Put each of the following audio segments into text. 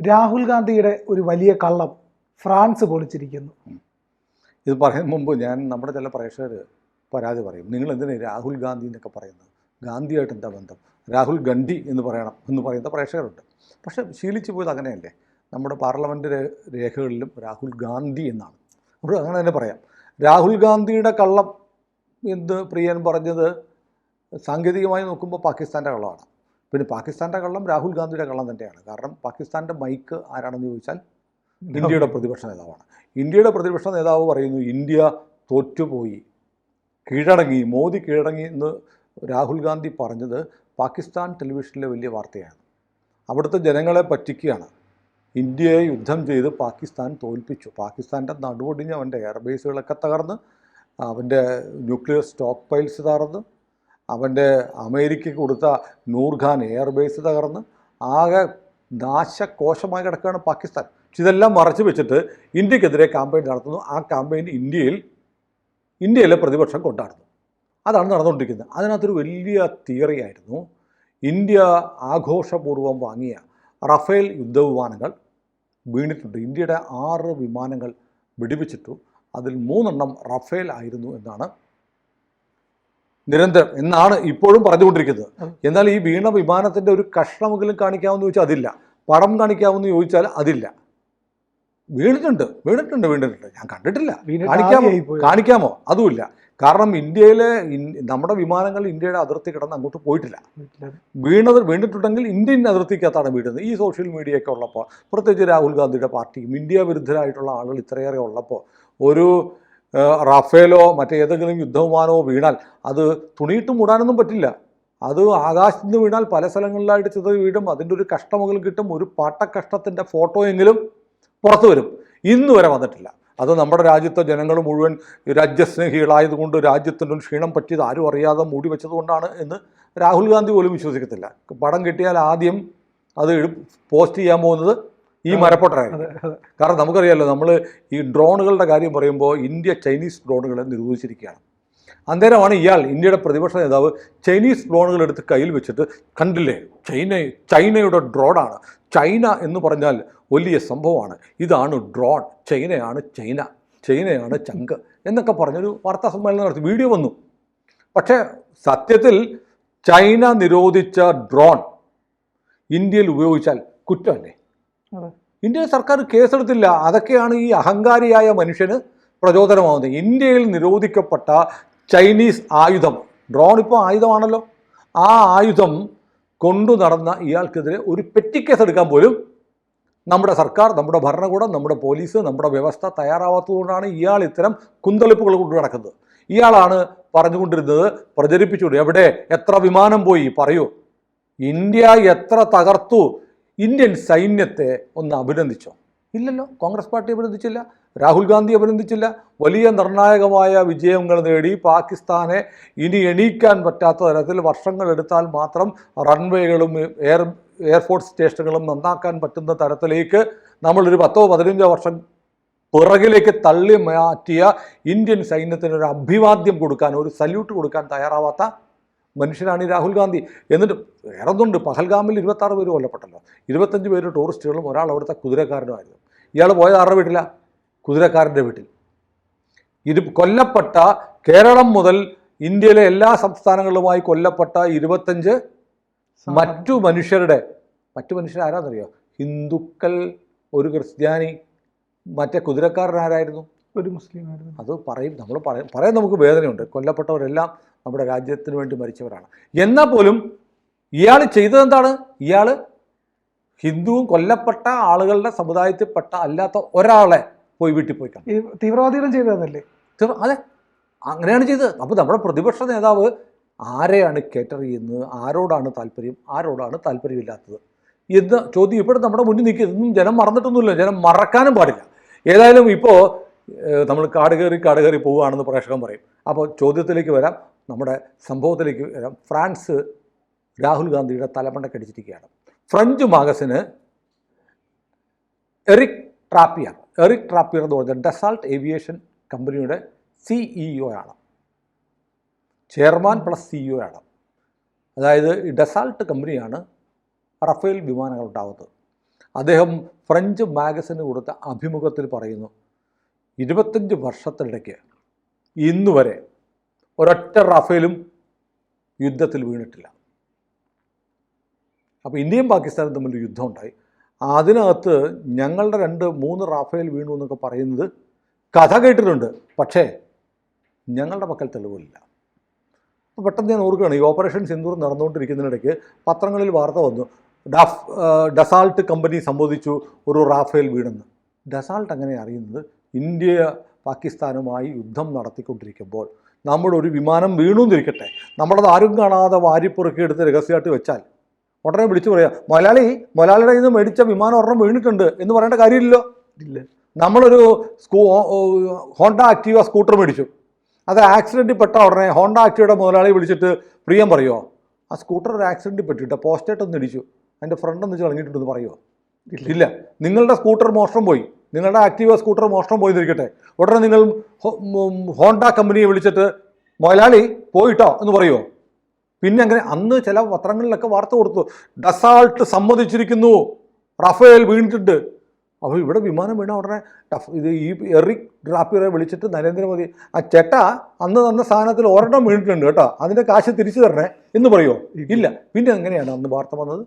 രാഹുൽ ഗാന്ധിയുടെ ഒരു വലിയ കള്ളം ഫ്രാൻസ് പൊളിച്ചിരിക്കുന്നു. ഇത് പറയുന്ന മുമ്പ് നമ്മുടെ ചില പ്രേക്ഷകർ പരാതി പറയും, നിങ്ങൾ എന്തിനാ രാഹുൽ ഗാന്ധി എന്നൊക്കെ പറയുന്നത്, ഗാന്ധിയായിട്ട് എന്താ ബന്ധം, രാഹുൽ ഗണ്ഡി എന്ന് പറയണം എന്ന് പറയുന്ന പ്രേക്ഷകരുണ്ട്. പക്ഷേ ശീലിച്ചു പോയത് അങ്ങനെയല്ലേ, നമ്മുടെ പാർലമെൻറ്റ് രേഖകളിലും രാഹുൽ ഗാന്ധി എന്നാണ്, അപ്പോൾ അങ്ങനെ തന്നെ പറയാം. രാഹുൽ ഗാന്ധിയുടെ കള്ളം എന്ന് പ്രിയൻ പറഞ്ഞത് സാങ്കേതികമായി നോക്കുമ്പോൾ പാകിസ്ഥാൻ്റെ കള്ളമാണ്. പിന്നെ പാകിസ്ഥാൻ്റെ കള്ളം രാഹുൽ ഗാന്ധിയുടെ കള്ളം തന്നെയാണ്. കാരണം പാകിസ്ഥാൻ്റെ മൈക്ക് ആരാണെന്ന് ചോദിച്ചാൽ ഇന്ത്യയുടെ പ്രതിപക്ഷ നേതാവാണ്. ഇന്ത്യയുടെ പ്രതിപക്ഷ നേതാവ് പറയുന്നു ഇന്ത്യ തോറ്റുപോയി, കീഴടങ്ങി, മോദി കീഴടങ്ങി എന്ന് രാഹുൽ ഗാന്ധി പറഞ്ഞത് പാകിസ്ഥാൻ ടെലിവിഷനിലെ വലിയ വാർത്തയാണ്. അവിടുത്തെ ജനങ്ങളെ പറ്റിക്കുകയാണ്. ഇന്ത്യയെ യുദ്ധം ചെയ്ത് പാകിസ്ഥാൻ തോൽപ്പിച്ചു. പാകിസ്ഥാൻ്റെ നടുവൊടിഞ്ഞ് അവൻ്റെ എയർബേസുകളൊക്കെ തകർന്ന്, അവൻ്റെ ന്യൂക്ലിയർ സ്റ്റോക്ക് പൈൽസ് തകർന്ന്, അവൻ്റെ അമേരിക്കയ്ക്ക് കൊടുത്ത നൂർഖാൻ എയർബേസ് തകർന്ന് ആകെ നാശകോശമായി കിടക്കുകയാണ് പാകിസ്ഥാൻ. പക്ഷെ ഇതെല്ലാം മറച്ചു വെച്ചിട്ട് ഇന്ത്യക്കെതിരെ ക്യാമ്പയിൻ നടത്തുന്നു. ആ ക്യാമ്പയിൻ ഇന്ത്യയിലെ പ്രതിപക്ഷം കൊണ്ടാടുന്നു. അതാണ് നടന്നുകൊണ്ടിരിക്കുന്നത്. അതിനകത്തൊരു വലിയ തിയറി ആയിരുന്നു, ഇന്ത്യ ആഘോഷപൂർവ്വം വാങ്ങിയ റഫേൽ യുദ്ധവിമാനങ്ങൾ വീണിട്ടുണ്ട്. ഇന്ത്യയുടെ 6 വിമാനങ്ങൾ വെടിവെച്ചിട്ടു, അതിൽ 3 റഫേൽ ആയിരുന്നു എന്നാണ് ഇപ്പോഴും പറഞ്ഞുകൊണ്ടിരിക്കുന്നത്. എന്നാൽ ഈ വീണ വിമാനത്തിൻ്റെ ഒരു കഷ്ണമെങ്കിലും കാണിക്കാമെന്ന് ചോദിച്ചാൽ അതില്ല, പടം കാണിക്കാമെന്ന് ചോദിച്ചാൽ അതില്ല. വീണിട്ടുണ്ട്. ഞാൻ കണ്ടിട്ടില്ല. കാണിക്കാമോ? അതുമില്ല. കാരണം നമ്മുടെ വിമാനങ്ങൾ ഇന്ത്യയുടെ അതിർത്തി കിടന്ന് അങ്ങോട്ട് പോയിട്ടില്ല. വീണിട്ടുണ്ടെങ്കിൽ ഇന്ത്യൻ അതിർത്തിക്കകത്താണ് വീഴുന്നത്. ഈ സോഷ്യൽ മീഡിയയൊക്കെ ഉള്ളപ്പോൾ, പ്രത്യേകിച്ച് രാഹുൽ ഗാന്ധിയുടെ പാർട്ടിയും ഇന്ത്യ വിരുദ്ധരായിട്ടുള്ള ആളുകൾ ഇത്രയേറെ ഉള്ളപ്പോൾ, ഒരു റഫേലോ മറ്റേതെങ്കിലും യുദ്ധവിമാനമോ വീണാൽ അത് തുണിയിട്ട് മൂടാനൊന്നും പറ്റില്ല. അത് ആകാശത്ത് നിന്ന് വീണാൽ പല സ്ഥലങ്ങളിലായിട്ട് ചിതറി വീഴും. അതിൻ്റെ ഒരു കഷ്ടമെങ്കിലും കിട്ടും. ഒരു പാട്ടക്കഷ്ടത്തിൻ്റെ ഫോട്ടോ എങ്കിലും പുറത്തു വരും. ഇന്ന് വരെ വന്നിട്ടില്ല. അത് നമ്മുടെ രാജ്യത്തെ ജനങ്ങൾ മുഴുവൻ രാജ്യസ്നേഹികളായതുകൊണ്ട് രാജ്യത്തിൻ്റെ ഒരു ക്ഷീണം പറ്റിയത് ആരും അറിയാതെ മൂടി വെച്ചതുകൊണ്ടാണ് എന്ന് രാഹുൽ ഗാന്ധി പോലും വിശ്വസിക്കത്തില്ല. പടം കിട്ടിയാൽ ആദ്യം അത് പോസ്റ്റ് ചെയ്യാൻ പോകുന്നത് ഈ മരപ്പൊട്ടരായിരുന്നു. കാരണം നമുക്കറിയാമല്ലോ, നമ്മൾ ഈ ഡ്രോണുകളുടെ കാര്യം പറയുമ്പോൾ ഇന്ത്യ ചൈനീസ് ഡ്രോണുകളെ നിരോധിച്ചിരിക്കുകയാണ്. അന്നേരമാണ് ഇന്ത്യയുടെ പ്രതിപക്ഷ നേതാവ് ചൈനീസ് ഡ്രോണുകൾ എടുത്ത് കയ്യിൽ വെച്ചിട്ട്, കണ്ടില്ലേ ചൈനയുടെ ഡ്രോണാണ്, ചൈന എന്ന് പറഞ്ഞാൽ വലിയ സംഭവമാണ്, ഇതാണ് ഡ്രോൺ, ചൈനയാണ് ചങ്ക് എന്നൊക്കെ പറഞ്ഞൊരു വാർത്താ സമ്മേളനം നടത്തി. വീഡിയോ വന്നു. പക്ഷേ സത്യത്തിൽ ചൈന നിരോധിച്ച ഡ്രോൺ ഇന്ത്യയിൽ ഉപയോഗിച്ചാൽ കുറ്റമല്ലേ? ഇന്ത്യൻ സർക്കാർ കേസെടുത്തില്ല. അതൊക്കെയാണ് ഈ അഹങ്കാരിയായ മനുഷ്യന് പ്രചോദനമാകുന്നത്. ഇന്ത്യയിൽ നിരോധിക്കപ്പെട്ട ചൈനീസ് ആയുധം, ഡ്രോൺ ഇപ്പോൾ ആയുധമാണല്ലോ, ആ ആയുധം കൊണ്ടു നടന്ന ഇയാൾക്കെതിരെ ഒരു പെറ്റി കേസ് എടുക്കാൻ പോലും നമ്മുടെ സർക്കാർ, നമ്മുടെ ഭരണകൂടം, നമ്മുടെ പോലീസ്, നമ്മുടെ വ്യവസ്ഥ തയ്യാറാവാത്തതുകൊണ്ടാണ് ഇയാൾ ഇത്തരം കുന്തളിപ്പുകൾ കൊണ്ട് നടക്കുന്നത്. ഇയാളാണ് പറഞ്ഞുകൊണ്ടിരുന്നത്, പ്രചരിപ്പിച്ചുകൊണ്ട്, എവിടെ എത്ര വിമാനം പോയി പറയൂ, ഇന്ത്യ എത്ര തകർത്തു, ഇന്ത്യൻ സൈന്യത്തെ ഒന്ന് അഭിനന്ദിച്ചോ? ഇല്ലല്ലോ. കോൺഗ്രസ് പാർട്ടി അഭിനന്ദിച്ചില്ല, രാഹുൽ ഗാന്ധി അഭിനന്ദിച്ചില്ല. വലിയ നിർണായകമായ വിജയങ്ങൾ നേടി പാകിസ്ഥാനെ ഇനി എണീക്കാൻ പറ്റാത്ത തരത്തിൽ വർഷങ്ങളെടുത്താൽ മാത്രം റൺവേകളും എയർഫോഴ്സ് സ്റ്റേഷനുകളും നന്നാക്കാൻ പറ്റുന്ന തരത്തിലേക്ക് നമ്മളൊരു 10-15 വർഷം പിറകിലേക്ക് തള്ളി മാറ്റിയ ഇന്ത്യൻ സൈന്യത്തിനൊരു അഭിവാദ്യം കൊടുക്കാൻ, ഒരു സല്യൂട്ട് കൊടുക്കാൻ തയ്യാറാവാത്ത മനുഷ്യനാണ് ഈ രാഹുൽ ഗാന്ധി. എന്നിട്ട് വേറെ ഒന്നുണ്ട്, പഹൽഗാമിൽ 26 പേര് കൊല്ലപ്പെട്ടല്ലോ. 25 പേര് ടൂറിസ്റ്റുകളും ഒരാൾ അവിടുത്തെ കുതിരക്കാരനുമായിരുന്നു. ഇയാൾ പോയത് ആരുടെ വീട്ടിലാണ്? കുതിരക്കാരൻ്റെ വീട്ടിൽ. കൊല്ലപ്പെട്ട കേരളം മുതൽ ഇന്ത്യയിലെ എല്ലാ സംസ്ഥാനങ്ങളുമായി കൊല്ലപ്പെട്ട 25 മറ്റു മനുഷ്യരാരാന്നറിയോ? ഹിന്ദുക്കൾ, ഒരു ക്രിസ്ത്യാനി, മറ്റേ കുതിരക്കാരനാരായിരുന്നു? ഒരു മുസ്ലിം ആയിരുന്നു. അത് പറയാൻ നമുക്ക് വേദനയുണ്ട്. കൊല്ലപ്പെട്ടവരെല്ലാം നമ്മുടെ രാജ്യത്തിന് വേണ്ടി മരിച്ചവരാണ്. എന്നാൽ പോലും ഇയാൾ ചെയ്തതെന്താണ്? ഇയാൾ ഹിന്ദുവും കൊല്ലപ്പെട്ട ആളുകളുടെ സമുദായത്തിൽപ്പെട്ട അല്ലാത്ത ഒരാളെ പോയി വീട്ടിൽ പോയി കാണും. തീവ്രവാദികളും ചെയ്തതല്ലേ? അതെ, അങ്ങനെയാണ് ചെയ്തത്. അപ്പോൾ നമ്മുടെ പ്രതിപക്ഷ നേതാവ് ആരെയാണ് കേറ്റർ ചെയ്യുന്നത്, ആരോടാണ് താല്പര്യം, ആരോടാണ് താല്പര്യമില്ലാത്തത് എന്ന് ചോദ്യം ഇപ്പോഴും നമ്മുടെ മുന്നിൽ നിൽക്കുക. ഇതൊന്നും ജനം മറന്നിട്ടൊന്നുമില്ല, ജനം മറക്കാനും പാടില്ല. ഏതായാലും ഇപ്പോൾ നമ്മൾ കാട് കയറി പോവുകയാണെന്ന് പ്രേക്ഷകൻ പറയും. അപ്പോൾ ചോദ്യത്തിലേക്ക് വരാം, നമ്മുടെ സംഭവത്തിലേക്ക് വരാം. ഫ്രാൻസ് രാഹുൽ ഗാന്ധിയുടെ തലമണ്ടക്കടിച്ചിരിക്കുകയാണ്. ഫ്രഞ്ച് മാഗസിന് എറിക് ട്രാപ്പിയർ എന്ന് പറഞ്ഞാൽ ഡസാൾട്ട് ഏവിയേഷൻ കമ്പനിയുടെ CEO ആണ്, ചെയർമാൻ പ്ലസ് CEO ആണ്. അതായത് ഈ ഡസാൾട്ട് കമ്പനിയാണ് റഫേൽ വിമാനങ്ങൾ ഉണ്ടാകുന്നത്. അദ്ദേഹം ഫ്രഞ്ച് മാഗസിന് കൊടുത്ത അഭിമുഖത്തിൽ പറയുന്നു, 25 വർഷത്തിനിടയ്ക്ക് ഇന്ന് വരെ ഒരൊറ്റ റാഫേലും യുദ്ധത്തിൽ വീണിട്ടില്ല. അപ്പോൾ ഇന്ത്യയും പാകിസ്ഥാനും തമ്മിൽ യുദ്ധം ഉണ്ടായി. അതിനകത്ത് ഞങ്ങളുടെ 2-3 റാഫേൽ വീണു എന്നൊക്കെ പറയുന്നത് കഥ കേട്ടിട്ടുണ്ട്, പക്ഷേ ഞങ്ങളുടെ പക്കൽ തെളിവില്ല. അപ്പോൾ പെട്ടെന്ന് ഞാൻ ഓർക്കുകയാണ്, ഈ ഓപ്പറേഷൻ സിന്ദൂർ നടന്നുകൊണ്ടിരിക്കുന്നതിനിടയ്ക്ക് പത്രങ്ങളിൽ വാർത്ത വന്നു, ഡസാൾട്ട് കമ്പനി സംബന്ധിച്ചു ഒരു റാഫേൽ വീണെന്ന്. ഡസാൾട്ട് അങ്ങനെ അറിയുന്നത്, ഇന്ത്യ പാകിസ്ഥാനുമായി യുദ്ധം നടത്തിക്കൊണ്ടിരിക്കുമ്പോൾ നമ്മുടെ ഒരു വിമാനം വീണു എന്നിരിക്കട്ടെ, നമ്മളത് ആരും കാണാതെ വാരിപ്പുറക്കി എടുത്ത് രഹസ്യമായിട്ട് വെച്ചാൽ ഉടനെ വിളിച്ചു പറയാം, മൊലാളിയുടെ കയ്യിൽ നിന്ന് മേടിച്ച വിമാനം ഒരെണ്ണം വീണിട്ടുണ്ട് എന്ന് പറയേണ്ട കാര്യമില്ലല്ലോ. ഇല്ല. നമ്മളൊരു ഹോണ്ട ആക്റ്റീവ സ്കൂട്ടർ മേടിച്ചു, അത് ആക്സിഡൻറ്റിൽ പെട്ട ഉടനെ ഹോണ്ട ആക്റ്റീവയുടെ മുതലാളി വിളിച്ചിട്ട് പ്രിയം പറയുമോ, ആ സ്കൂട്ടർ ഒരു ആക്സിഡൻറ്റിൽ പെട്ടിട്ട് പോസ്റ്റേറ്റൊന്ന് ഇടിച്ചു, അതിൻ്റെ ഫ്രണ്ട് ഒന്ന് ചളങ്ങിയിട്ടുണ്ടെന്ന് പറയുമോ? ഇല്ല. നിങ്ങളുടെ സ്കൂട്ടർ മോഷണം പോയി, നിങ്ങളുടെ ആക്റ്റീവ സ്കൂട്ടർ മോഷണം പോയിരിക്കട്ടെ, ഉടനെ നിങ്ങൾ ഹോണ്ട കമ്പനിയെ വിളിച്ചിട്ട് മുതലാളി പോയിട്ടോ എന്ന് പറയുമോ? പിന്നെ അങ്ങനെ അന്ന് ചില പത്രങ്ങളിലൊക്കെ വാർത്ത കൊടുത്തു, ഡസാൾട്ട് സമ്മതിച്ചിരിക്കുന്നു, റഫേൽ വീണിട്ടുണ്ട്. അപ്പോൾ ഇവിടെ വിമാനം വീണ ഉടനെ ഈ എറിക് ഡ്രാപ്പിയറെ വിളിച്ചിട്ട് നരേന്ദ്രമോദി, ആ ചേട്ടാ അന്ന് തന്ന സാധനത്തിൽ ഒരെണ്ണം വീണിട്ടുണ്ട് കേട്ടോ, അതിൻ്റെ കാശ് തിരിച്ചു തരണേ എന്ന് പറയുമോ? ഇല്ല. പിന്നെ എങ്ങനെയാണ് അന്ന് വാർത്ത വന്നത്?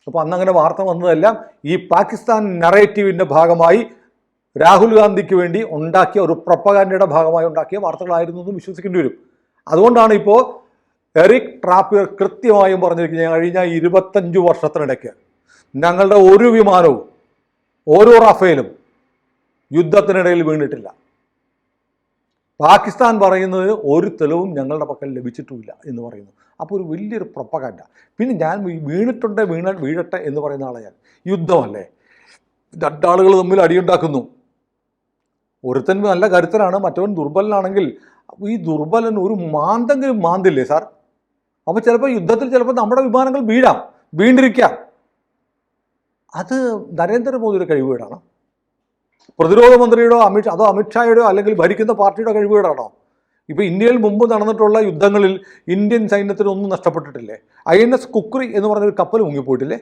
അപ്പോൾ അന്നങ്ങനെ വാർത്ത വന്നതെല്ലാം ഈ പാകിസ്ഥാൻ നറേറ്റീവിൻ്റെ ഭാഗമായി രാഹുൽ ഗാന്ധിക്ക് വേണ്ടി ഉണ്ടാക്കിയ ഒരു പ്രൊപ്പഗാൻഡയുടെ ഭാഗമായി ഉണ്ടാക്കിയ വാർത്തകളായിരുന്നു എന്ന് വിശ്വസിക്കേണ്ടി വരും. അതുകൊണ്ടാണ് ഇപ്പോൾ എറിക് ട്രാപ്പിയർ കൃത്യമായും പറഞ്ഞിരിക്കുന്നത്, കഴിഞ്ഞ 25 വർഷത്തിനിടയ്ക്ക് ഞങ്ങളുടെ ഒരു വിമാനവും ഓരോ റാഫേലും യുദ്ധത്തിനിടയിൽ വീണിട്ടില്ല. പാകിസ്ഥാൻ പറയുന്നത് ഒരു തെളിവും ഞങ്ങളുടെ പക്കൽ ലഭിച്ചിട്ടുമില്ല എന്ന് പറയുന്നു. അപ്പോൾ ഒരു വലിയൊരു പ്രൊപ്പഗാൻഡ. പിന്നെ ഞാൻ വീഴട്ടെ എന്ന് പറയുന്ന ആളെ, ഞാൻ യുദ്ധമല്ലേ, രണ്ടാളുകൾ തമ്മിൽ അടിയുണ്ടാക്കുന്നു, ഒരുത്തൻ നല്ല കരുത്തനാണ്, മറ്റവൻ ദുർബലനാണെങ്കിൽ ഈ ദുർബലൻ ഒരു മാന്തെങ്കിലും മാന്തില്ലേ സാർ? അപ്പോൾ ചിലപ്പോൾ യുദ്ധത്തിൽ ചിലപ്പോൾ നമ്മുടെ വിമാനങ്ങൾ വീണ്ടിരിക്കാം. അത് നരേന്ദ്രമോദിയുടെ കഴിവുകേടാണോ? പ്രതിരോധ മന്ത്രിയുടെയോ അമിത്ഷായുടെയോ അല്ലെങ്കിൽ ഭരിക്കുന്ന പാർട്ടിയുടെ കഴിവുകേടാണോ? ഇപ്പോൾ ഇന്ത്യയിൽ മുമ്പ് നടന്നിട്ടുള്ള യുദ്ധങ്ങളിൽ ഇന്ത്യൻ സൈന്യത്തിനൊന്നും നഷ്ടപ്പെട്ടിട്ടില്ലേ? INS കുക്രി എന്ന് പറഞ്ഞൊരു കപ്പൽ മുങ്ങിപ്പോയിട്ടില്ലേ?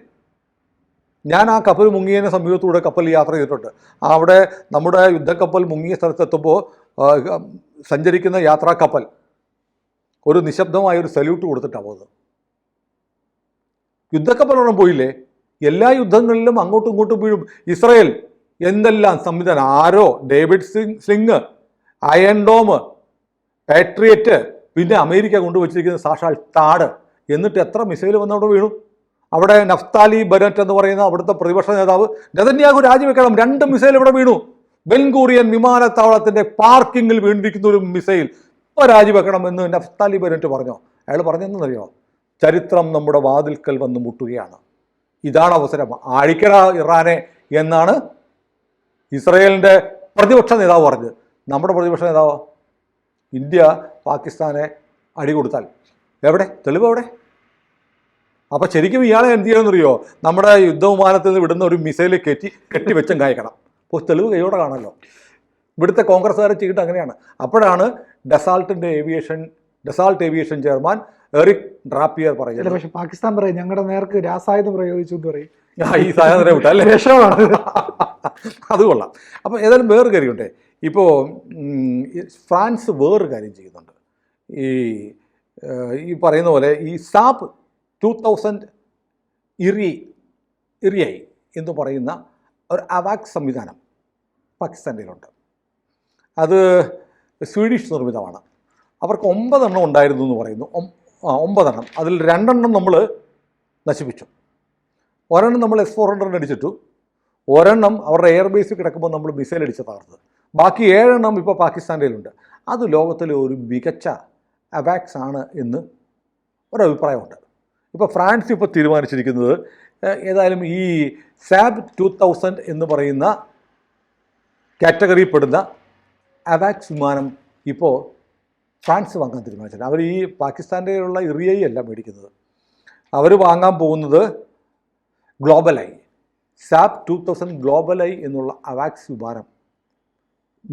ഞാൻ ആ കപ്പൽ മുങ്ങിയതിന് സമീപത്തൂടെ കപ്പൽ യാത്ര ചെയ്തിട്ടുണ്ട്. അവിടെ നമ്മുടെ യുദ്ധക്കപ്പൽ മുങ്ങിയ സ്ഥലത്തെത്തുമ്പോൾ സഞ്ചരിക്കുന്ന യാത്രാ കപ്പൽ ഒരു നിശബ്ദമായൊരു സല്യൂട്ട് കൊടുത്തിട്ടാണ് പോകുന്നത്. യുദ്ധക്കപ്പലൊന്നും പോയില്ലേ? എല്ലാ യുദ്ധങ്ങളിലും അങ്ങോട്ടും ഇങ്ങോട്ടും വീഴും. ഇസ്രയേൽ എന്തെല്ലാം സംവിധാനം, Arrow, David Sling, Iron Dome, Patriot, പിന്നെ അമേരിക്ക കൊണ്ടുവച്ചിരിക്കുന്ന സാക്ഷാൽ താഡ്, എന്നിട്ട് എത്ര മിസൈൽ വന്നവിടെ വീണു. അവിടെ നഫ്താലി ബെനറ്റ് എന്ന് പറയുന്ന അവിടുത്തെ പ്രതിപക്ഷ നേതാവ്, നെതന്യാഹു രാജിവെക്കണം, 2 മിസൈൽ ഇവിടെ വീണു. ബെൻഗൂറിയൻ വിമാനത്താവളത്തിൻ്റെ പാർക്കിങ്ങിൽ വീണിരിക്കുന്ന ഒരു മിസൈൽ ഇപ്പോൾ രാജിവെക്കണം എന്ന് നഫ്താലി ബെനറ്റ് പറഞ്ഞോ? അയാൾ പറഞ്ഞെന്നറിയോ? ചരിത്രം നമ്മുടെ വാതിൽക്കൽ വന്ന് മുട്ടുകയാണ്, ഇതാണ് അവസരം, ആഴിക്കട ഇറാനെ എന്നാണ് ഇസ്രയേലിൻ്റെ പ്രതിപക്ഷ നേതാവ് പറഞ്ഞത്. നമ്മുടെ പ്രതിപക്ഷ നേതാവ്, ഇന്ത്യ പാകിസ്ഥാനെ അടി കൊടുത്താൽ എവിടെ തെളിവ്? എവിടെ? അപ്പോൾ ശരിക്കും ഇയാളെ എന്ത് ചെയ്യണമെന്നറിയോ? നമ്മുടെ യുദ്ധവിമാനത്തിൽ നിന്ന് വിടുന്ന ഒരു മിസൈൽ കെട്ടിവെച്ചും കായ്ക്കണം. അപ്പോൾ തെളിവ് കൈയോടെ കാണല്ലോ. ഇവിടുത്തെ കോൺഗ്രസ്സുകാരെ ചെയ്തിട്ട് അങ്ങനെയാണ്. അപ്പോഴാണ് ഡസാൾട്ട് ഏവിയേഷൻ ചെയർമാൻ എറിക് ഡ്രാപ്പിയർ പറയുന്നത്. പക്ഷെ പാകിസ്ഥാൻ പറയും ഞങ്ങളുടെ നേർക്ക് രാസായുധം പ്രയോഗിച്ചു എന്ന് പറയും. ഈ സാധനം വിട്ടല്ലേ രക്ഷമാണ്. അത് കൊള്ളാം. അപ്പോൾ ഏതായാലും വേറൊരു കാര്യമുണ്ട്. ഇപ്പോൾ ഫ്രാൻസ് വേറൊരു കാര്യം ചെയ്യുന്നുണ്ട്. ഈ പറയുന്ന പോലെ ഈ സാബ് 2000 ഇറിയൈ എന്ന് പറയുന്ന ഒരു അവാക്സ് സംവിധാനം പാകിസ്ഥാനിലുണ്ട്. അത് സ്വീഡിഷ് നിർമ്മിതമാണ്. അവർക്ക് 9 എണ്ണം ഉണ്ടായിരുന്നു എന്ന് പറയുന്നു. 9 എണ്ണം. അതിൽ 2 എണ്ണം നമ്മൾ നശിപ്പിച്ചു. ഒരെണ്ണം നമ്മൾ S-400 അടിച്ചിട്ടു. ഒരെണ്ണം അവരുടെ എയർബേസിൽ കിടക്കുമ്പോൾ നമ്മൾ മിസൈൽ അടിച്ച് തകർത്ത്. ബാക്കി 7 എണ്ണം ഇപ്പോൾ പാകിസ്ഥാൻ്റെ കയ്യിലുണ്ട്. അത് ലോകത്തിലെ ഒരു മികച്ച അവാക്സ് ആണ് എന്ന് ഒരഭിപ്രായമുണ്ട്. ഇപ്പോൾ ഫ്രാൻസ് ഇപ്പോൾ തീരുമാനിച്ചിരിക്കുന്നത് ഏതായാലും ഈ സാബ് 2000 എന്ന് പറയുന്ന കാറ്റഗറിയിൽപ്പെടുന്ന അവാക്സ് വിമാനം ഇപ്പോൾ ഫ്രാൻസ് വാങ്ങാൻ തീരുമാനിച്ചിട്ടുണ്ട്. അവർ ഈ പാകിസ്ഥാൻ്റെ ഉള്ള ഇറിയൈ അല്ല മേടിക്കുന്നത്, അവർ വാങ്ങാൻ പോകുന്നത് ഗ്ലോബലൈ, സാബ് 2000 ഗ്ലോബലൈ എന്നുള്ള അവാക്സ് വിമാനം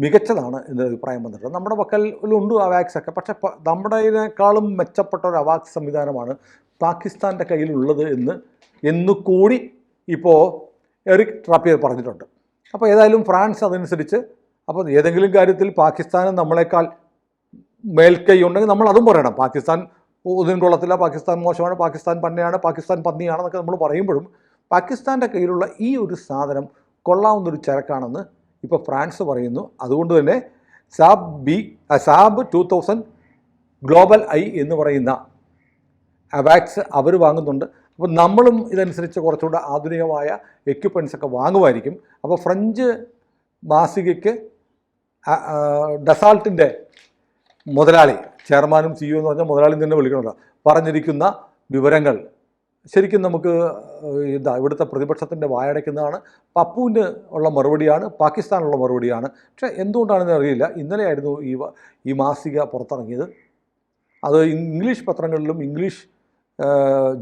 മികച്ചതാണ് എന്നൊരു അഭിപ്രായം വന്നിട്ടുണ്ട്. നമ്മുടെ പക്കലുണ്ട് അവാക്സ് ഒക്കെ, പക്ഷേ നമ്മുടേതിനേക്കാളും മെച്ചപ്പെട്ട ഒരു അവാക്സ് സംവിധാനമാണ് പാകിസ്ഥാൻ്റെ കയ്യിലുള്ളത് എന്ന് കൂടി ഇപ്പോൾ എറിക് ട്രാപ്പിയർ പറഞ്ഞിട്ടുണ്ട്. അപ്പോൾ ഏതായാലും ഫ്രാൻസ് അതനുസരിച്ച്, അപ്പോൾ ഏതെങ്കിലും കാര്യത്തിൽ പാകിസ്ഥാന് നമ്മളെക്കാൾ മേൽക്കൈ ഉണ്ടെങ്കിൽ നമ്മൾ അതും പറയണം. പാകിസ്ഥാൻ ഒന്നിനും കൊള്ളത്തില്ല, പാകിസ്ഥാൻ മോശമാണ്, പാകിസ്ഥാൻ പന്നയാണ്, പാകിസ്ഥാൻ പന്നിയാണെന്നൊക്കെ നമ്മൾ പറയുമ്പോഴും പാകിസ്ഥാൻ്റെ കയ്യിലുള്ള ഈ ഒരു സാധനം കൊള്ളാവുന്നൊരു ചരക്കാണെന്ന് ഇപ്പോൾ ഫ്രാൻസ് പറയുന്നു. അതുകൊണ്ട് തന്നെ സാബ് 2000 ഗ്ലോബൽ ഐ എന്ന് പറയുന്ന അവാക്സ് അവർ വാങ്ങുന്നുണ്ട്. അപ്പോൾ നമ്മളും ഇതനുസരിച്ച് കുറച്ചുകൂടെ ആധുനികമായ എക്യുപ്മെൻറ്റ്സൊക്കെ വാങ്ങുമായിരിക്കും. അപ്പോൾ ഫ്രഞ്ച് മാസികയ്ക്ക് ഡസാൾട്ടിൻ്റെ മുതലാളി, ചെയർമാനും CEO എന്ന് പറഞ്ഞാൽ മുതലാളി തന്നെ വിളിക്കണമല്ലോ, പറഞ്ഞിരിക്കുന്ന വിവരങ്ങൾ ശരിക്കും നമുക്ക് ഇവിടുത്തെ പ്രതിപക്ഷത്തിൻ്റെ വായടയ്ക്കുന്നതാണ്. പപ്പുവിന് ഉള്ള മറുപടിയാണ്, പാകിസ്ഥാനുള്ള മറുപടിയാണ്. പക്ഷേ എന്തുകൊണ്ടാണെന്ന് അറിയില്ല, ഇന്നലെയായിരുന്നു ഈ മാസിക പുറത്തിറങ്ങിയത്. അത് ഇംഗ്ലീഷ് പത്രങ്ങളിലും ഇംഗ്ലീഷ്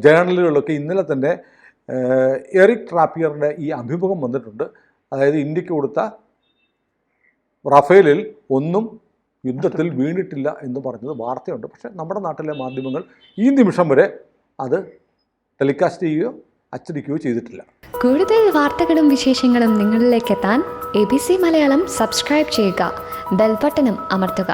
ജേർണലുകളിലൊക്കെ ഇന്നലെ തന്നെ എറിക് ട്രാപ്പിയറിൻ്റെ ഈ അഭിമുഖം വന്നിട്ടുണ്ട്. അതായത് ഇന്ത്യക്ക് കൊടുത്ത റഫേലിൽ ഒന്നും യുദ്ധത്തിൽ വീണിട്ടില്ല എന്ന് പറഞ്ഞത് വാർത്തയുണ്ട്. പക്ഷേ നമ്മുടെ നാട്ടിലെ മാധ്യമങ്ങൾ ഈ നിമിഷം വരെ അത് ടെലികാസ്റ്റ് ചെയ്യുകയോ അച്ചടിക്കുകയോ ചെയ്തിട്ടില്ല. കൂടുതൽ വാർത്തകളും വിശേഷങ്ങളും നിങ്ങളിലേക്ക് എത്താൻ ABC മലയാളം സബ്സ്ക്രൈബ് ചെയ്യുക, ബെൽ ബട്ടണും അമർത്തുക.